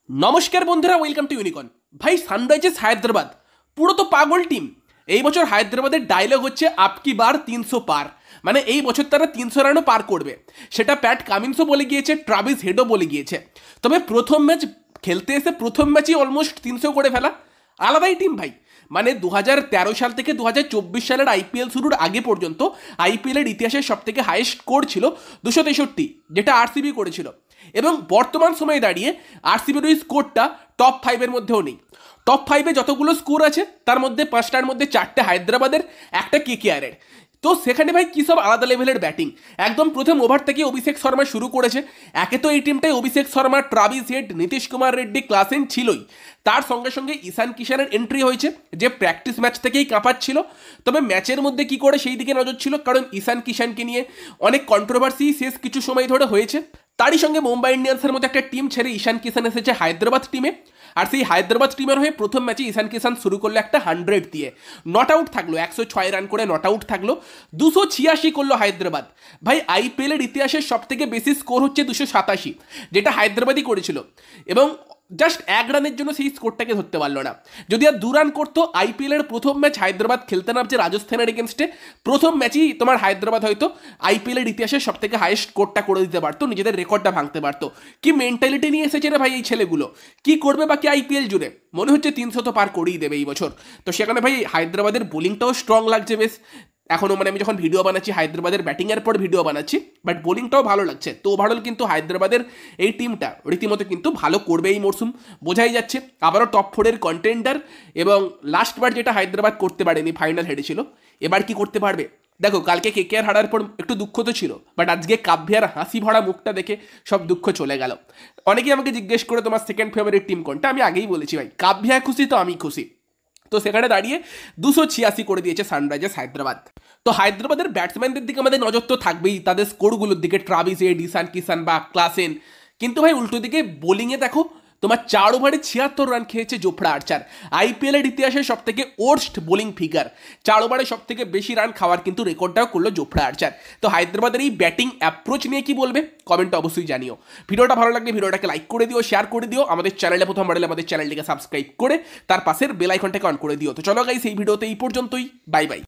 নমস্কার বন্ধুরা, welcome to unicorn. ভাই, সানরাইজার্স হায়দ্রাবাদ পুরো তো পাগল টিম। এই বছর হায়দ্রাবাদের ডায়লগ হচ্ছে আপকি বার 300 পার, মানে এই বছর তারা 300 রানও পার করবে। সেটা প্যাট কামিন্সও বলে গিয়েছে, ট্রাভিস হেডও বলে গিয়েছে। তবে প্রথম ম্যাচ খেলতে এসে প্রথম ম্যাচই অলমোস্ট 300 করে ফেলা, আলাদাই টিম ভাই। মানে 2013 সাল থেকে 2024 সালের আইপিএল শুরুর আগে পর্যন্ত আইপিএলের ইতিহাসের সব থেকে হাইয়েস্ট স্কোর ছিল 263, যেটা আরসিবি করেছিল। এবং বর্তমান সময়ে দাঁড়িয়ে আরসিবির ওই স্কোরটা টপ 5-এর মধ্যেও নেই। টপ 5-এ যতগুলো স্কোর আছে তার মধ্যে 5টার মধ্যে 4টে হায়দ্রাবাদের, একটা কেকেআরের। তো সেখানে ভাই কী সব আলাদা লেভেলের ব্যাটিং। একদম প্রথম ওভার থেকে অভিষেক শর্মা শুরু করেছে। একে তো এই টিমটায় Abhishek Sharma, Travis Head, Nitish Kumar Reddy, Klaasen ছিলই। তার সঙ্গে সঙ্গে ঈশান কিষানের এন্ট্রি হয়েছে, যে প্র্যাকটিস ম্যাচ থেকেই কাঁপাচ্ছিল। তবে ম্যাচের মধ্যে কি করে সেই দিকে নজর ছিল, কারণ ঈশান কিষানকে নিয়ে অনেক কন্ট্রোভার্সি শেষ কিছু সময় ধরে হয়েছে। তারই সঙ্গে মুম্বাই ইন্ডিয়ান্সের মতো একটা টিম ছেড়ে ঈশান কিষান এসেছে হায়দ্রাবাদ টিমে। আর সেই হায়দ্রাবাদ টিমের হয়ে প্রথম ম্যাচে ঈশান কিষান শুরু করলো একটা 100 দিয়ে, নট আউট থাকলো, 106 রান করে নট আউট থাকলো। 286 করলো হায়দ্রাবাদ। ভাই, আইপিএলের ইতিহাসের সব থেকে বেশি স্কোর হচ্ছে 287, যেটা হায়দ্রাবাদই করেছিল। এবং জাস্ট 1 রানের জন্য সেই স্কোরটাকে ধরতে পারলো না। যদি আর 2 রান করতো, আইপিএলের প্রথম ম্যাচ হায়দ্রাবাদ খেলতে নামছে রাজস্থানের এগেনস্টে, প্রথম ম্যাচেই তোমার হায়দ্রাবাদ হয়তো আইপিএলের ইতিহাসে সব থেকে হাইয়েস্ট স্কোরটা করে দিতে পারতো, নিজেদের রেকর্ডটা ভাঙতে পারতো। কি মেন্টালিটি নিয়ে এসেছে রে ভাই এই ছেলেগুলো! কি করবে বাকি আইপিএল জুড়ে? মনে হচ্ছে 300 তো পার করেই দেবে এই বছর। তো সেখানে ভাই হায়দ্রাবাদের বোলিংটাও স্ট্রং লাগছে বেশ এখনও। মানে আমি যখন ভিডিও বানাচ্ছি, হায়দ্রাবাদের ব্যাটিংয়ের পর ভিডিও বানাচ্ছি, বাট বোলিংটাও ভালো লাগছে। তো ওভারঅল কিন্তু হায়দ্রাবাদের এই টিমটা রীতিমতো কিন্তু ভালো করবে এই মরশুম, বোঝাই যাচ্ছে। আবারও টপ 4-এর কন্টেন্ডার। এবং লাস্টবার যেটা হায়দ্রাবাদ করতে পারেনি, ফাইনাল হেরেছিল, এবার কি করতে পারবে দেখো। কালকে কেকেআর হারার পর একটু দুঃখ তো ছিল, বাট আজকে কাব্যার হাসি ভরা মুখটা দেখে সব দুঃখ চলে গেল। অনেকেই আমাকে জিজ্ঞেস করে তোমার সেকেন্ড ফেভারিট টিম কোনটা, আমি আগেই বলেছি ভাই, কাব্যা খুশি তো আমি খুশি। তো সেখানে দাঁড়িয়ে 286 করে দিয়েছে সানরাইজার্স হায়দ্রাবাদ। তো হায়দ্রাবাদের ব্যাটসম্যানদের দিকে আমাদের নজর তো থাকবেই, তাদের স্কোরগুলোর দিকে, ট্রাভিস হেড, ঈশান কিষান বা ক্লাসেন। কিন্তু ভাই উল্টো দিকে বোলিংয়ে দেখো, তোমার 4 ওভারে 76 রান খেয়েছে জোফরা আর্চার, আইপিএলের ইতিহাসে সব থেকে ওর্স্ট বোলিং ফিগার। 4 ওভারে সব থেকে বেশি রান খাওয়ার কিন্তু রেকর্ডটাও করলো জোফরা আর্চার। তো হায়দ্রাবাদের এই ব্যাটিং অ্যাপ্রোচ নিয়ে কি বলবে কমেন্টে অবশ্যই জানিও। ভিডিওটা ভালো লাগলে ভিডিওটাকে লাইক করে দিও, শেয়ার করে দিও। আমাদের চ্যানেলে প্রথম বাড়লে আমাদের চ্যানেলটিকে সাবস্ক্রাইব করে তার পাশের বেল আইকনটাকে অন করে দিও। তো চলো গাইস, এই ভিডিওতে এই পর্যন্তই। Bye bye.